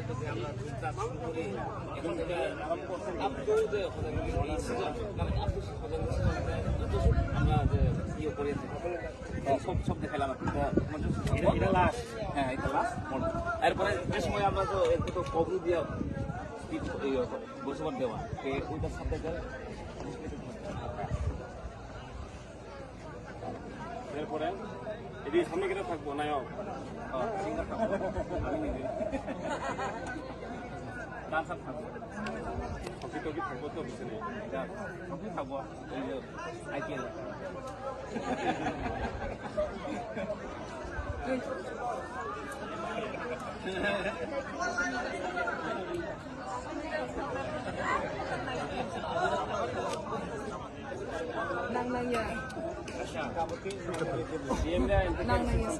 থেকে আমরা কাজ শুরু করি এখন থেকে আরম্ভ করতে আপ টু যে এই সিজন মানে আপ টু আমরা যে ইয়ে করে সব দেখালাম এটা লাস্ট হ্যাঁ এটা লাস্ট এরপরে যে সময় আমরা তো এর তো কবর দিয়ে বসবার দেওয়া ওইটার সাথে এরপরে এদিকে সামনে কেটে থাকবো নায়ক ডান্সার থাকবো হকি টকি থাকবো তো পিছনে হকি থাকবো এই যে IPL Nang ya. Nang ya.